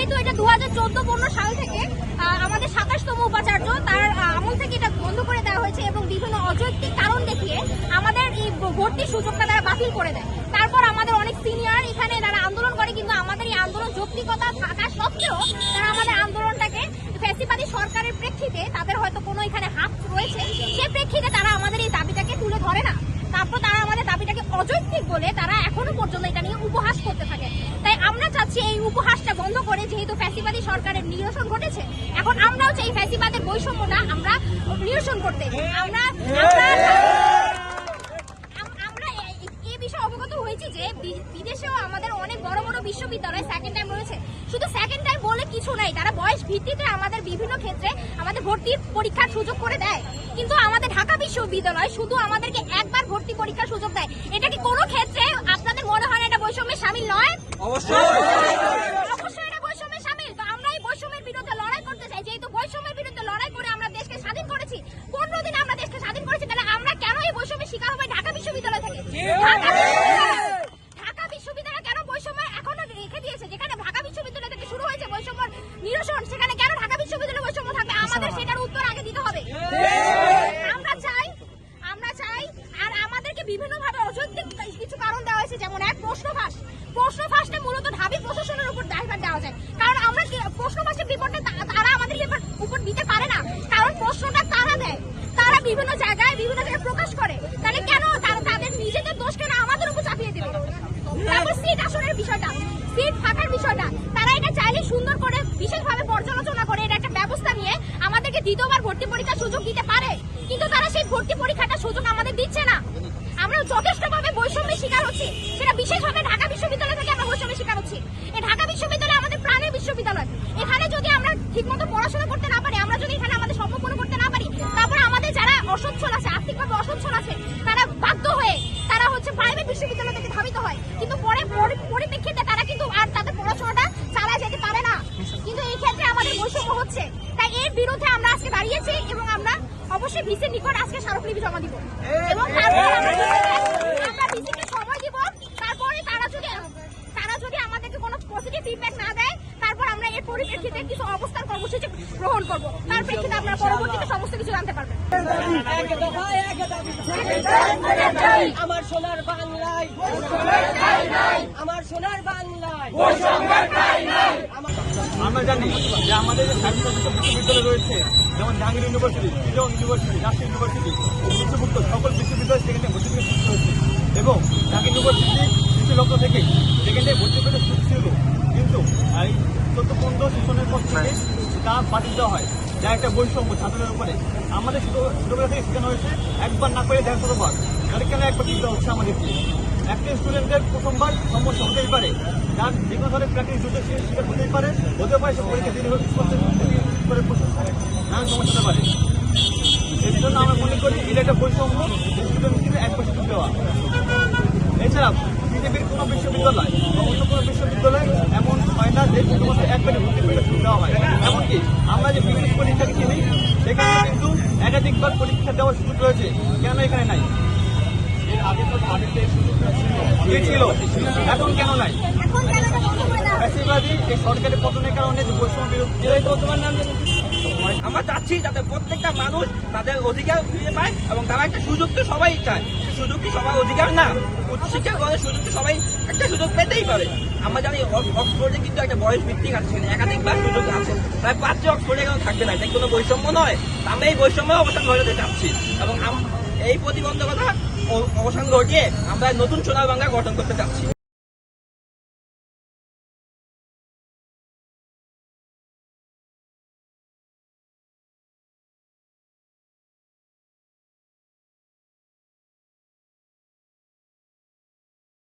যেহেতু এটা 2014-15 সাল থেকে আমাদের 27তম উপাচার্য তার আমল থেকে এটা বন্ধ করে দেওয়া হয়েছে এবং বিভিন্ন অযৌক্তিক কারণ দেখিয়ে আমাদের এই ভর্তির সুযোগটা তারা বাতিল করে দেয়। তারপর আমাদের অনেক সিনিয়র এখানে তারা আন্দোলন করে, কিন্তু আমাদের এই আন্দোলন যৌক্তিকতা থাকা সত্ত্বেও তারা আমাদের আন্দোলনটাকে ফ্যাসিবাদী সরকারের প্রেক্ষিতে তাদের হয়তো কোনো এখানে হাত রয়েছে, সে প্রেক্ষিতে তারা আমাদের এই দাবিটাকে তুলে ধরে না। তারপর তারা আমাদের দাবিটাকে অযৌক্তিক বলে তারা এখনো পর্যন্ত এটা নিয়ে উপহাস করতে থাকে। তাই আমরা চাচ্ছি এই উপহাসটা বন্ধ করে, যেহেতু ফ্যাসিবাদী সরকারের নিরসন ঘটেছে, এখন আমরাও চাই ফ্যাসিবাদের বৈষম্যটা আমরা নিরসন করতে। আমরা এই বিষয়ে অবগত হয়েছি যে বিদেশেও আমাদের অনেক বড় বড় বিশ্ববিদ্যালয় সেকেন্ড টাইম রয়েছে। শুধু সেকেন্ড টাইম বলে কিছু নাই, তারা বয়স ভিত্তিতে আমাদের বিভিন্ন ক্ষেত্রে আমাদের ভর্তির পরীক্ষার সুযোগ করে দেয়। কিন্তু আমাদের ঢাকা বিশ্ববিদ্যালয় শুধু আমাদেরকে একবার ভর্তি পরীক্ষার সুযোগ দেয়। এটা কি কোনো ক্ষেত্রে আপনাদের মনে হয় এটা বৈষম্যে শামিল নয়? অবশ্যই এটা বৈষম্যে শামিল। তো আমরা এই বৈষম্যের বিরুদ্ধে লড়াই করতে চাই। যেহেতু বৈষম্যের বিরুদ্ধে লড়াই করে আমরা দেশকে স্বাধীন করেছি, 15 দিন আমরা দেশকে স্বাধীন করেছি, তাহলে আমরা কেন এই বৈষম্যের শিকার হবে ঢাকা বিশ্ববিদ্যালয় থেকে? ঢাকা বিশ্ববিদ্যালয় কেন বৈষম্য এখনো রেখে দিয়েছে? যেখানে ঢাকা বিশ্ববিদ্যালয় থেকে শুরু হয়েছে বৈষম্য নিরসন, সেখানে কেন ঢাকা বিশ্ববিদ্যালয় বৈষম্য থাকবে? আমাদের সেটার উত্তর আগে দিতে হবে। আমরা চাই আর আমাদেরকে বিভিন্নভাবে অযৌক্তিক কিছু কারণ দেওয়া হয়েছে, যেমন এক প্রশ্নফাঁসটা মূলত ঢাবি প্রশাসনের উপর দায়ভার দেওয়া যায়। কারণ আমরা প্রশ্নফাঁসের রিপোর্টে তারা আমাদের উপর দিতে পারে না, কারণ প্রশ্নটা তারা দেয়, তারা বিভিন্ন জায়গায় প্রকাশ করে। তাহলে কেন তাদের নিজেদের দোষ কেন আমাদের উপর চাপিয়ে দেবে? তারপর সিট আসনের বিষয়টা, সিট ফাঁকার বিষয়টা, তারা এটা চাইলে সুন্দর করে বিশেষভাবে পর্যালোচনা করে এটা একটা ব্যবস্থা নিয়ে আমাদেরকে দ্বিতীয়বার ভর্তি পরীক্ষার সুযোগ দিতে পারে, কিন্তু তারা সেই ভর্তি পরীক্ষাটা সুযোগ আমাদের দিচ্ছে না। আমরা যথেষ্টভাবে বৈষম্যের শিকার হচ্ছি, সেটা বিশেষভাবে ঢাকা বিশ্ববিদ্যালয় থেকে আমরা বৈষম্যের শিকার হচ্ছি। এই ঢাকা বিশ্ববিদ্যালয় আমাদের প্রাণের বিশ্ববিদ্যালয়। এখানে যদি আমরা ঠিকমতো পড়াশোনা করতে না পারি, আমরা যদি এখানে আমাদের স্বপ্ন পূরণ করতে না পারি, তারপর আমাদের যারা অসচ্ছল আছে, আর্থিকভাবে অসচ্ছল আছে, তারা বাধ্য হয়ে তারা প্রাইভেট বিশ্ববিদ্যালয় থেকে ধাবিত হয়, কিন্তু পরে পরিপ্রেক্ষিতে তারা কিন্তু আর তাদের পড়াশোনাটা চালায় যেতে পারে না। কিন্তু এই ক্ষেত্রে আমাদের বৈষম্য হচ্ছে। তাই এর বিরুদ্ধে আমরা আজকে দাঁড়িয়েছি এবং আমরা অবশ্যই ভিসির নিকট আজকে স্মারকলিপি জমা দিব এবং তারপর আমরা ভিসিকে সময় দিব। তারপরে তারা যদি আমাদেরকে কোনো পজিটিভ ফিডব্যাক না দেয়, তারপর আমরা এর পরিপ্রেক্ষিতে কিছু অবস্থান কর্মসূচি গ্রহণ করব। তার প্রেক্ষিতে আপনারা পরবর্তীতে সমস্ত কিছু জানতে পারবেন। আমার সোনার বাংলায়, আমার সোনার বাংলায় আমরা জানি যে আমাদের যে স্বাধীনতা বিশ্ববিদ্যালয় রয়েছে, যেমন Jahangir university, Chittagong university, Rajshahi university, বিশ্বমুক্ত সকল বিশ্ববিদ্যালয় সেখানে ভর্তি পেতে শুরু হয়েছে এবং ঢাকা ইউনিভার্সিটি কিছু লক্ষ্য থেকে সেখানে ভর্তি পেতে শুরু ছিল, কিন্তু এই 14-15 সেশনের পর থেকে তা বাতিল দেওয়া হয়, যা একটা বৈষম্য ছাত্রদের উপরে। আমাদের ছোটবেলা থেকে শেখানো হয়েছে একবার না করে 150 তাহলে কেন একবার দিতে হচ্ছে আমাদেরকে? একটা স্টুডেন্টের প্রথমবার সমস্যা হতেই পারে, যার যে কোনো ধরনের প্র্যাকটিস শিকার হতেই পারে, সে পরীক্ষা দেরি করে নানান সমস্যা হতে পারে। এর জন্য আমরা মনে করি এটা একটা বৈষম্য, স্টুডেন্টকে একবার সুযোগ দেওয়া। এছাড়া পৃথিবীর কোনো বিশ্ববিদ্যালয় বা অন্য কোনো বিশ্ববিদ্যালয় এমন হয় না যে শুধুমাত্র একবারে ভর্তি পরীক্ষা সুযোগ দেওয়া হয়। এমনকি আমরা যে বিভিন্ন পরীক্ষা কিনি সেখানে কিন্তু একাধিকবার পরীক্ষা দেওয়ার সুযোগ রয়েছে, কেন এখানে নাই? ছিল, এখন কেন নাই? ফ্যাসিবাদী এই সরকারের পতনের কারণে বৈষম্য বিরোধী তোমার নাম আমরা চাচ্ছি যাতে প্রত্যেকটা মানুষ তাদের অধিকার ফিরে পায় এবং তারা একটা সুযোগ তো সবাই চায়, সুযোগ কি সবার অধিকার না? উচ্চশিক্ষা গ্রহণের সুযোগ তো সবাই একটা সুযোগ পেতেই পারে। আমরা জানি অক্সফোর্ডে কিন্তু একটা বয়স ভিত্তিক আছে, সেখানে একাধিকবার সুযোগ আছে, তাই পাচ্ছে অক্সফোর্ডে কেন থাকবে না? এটা কোনো বৈষম্য নয়। আমরা এই বৈষম্য অবসান ঘটাতে চাচ্ছি এবং এই প্রতিবন্ধকতা অবসান ঘটিয়ে আমরা নতুন সোনার বাংলা গঠন করতে চাচ্ছি।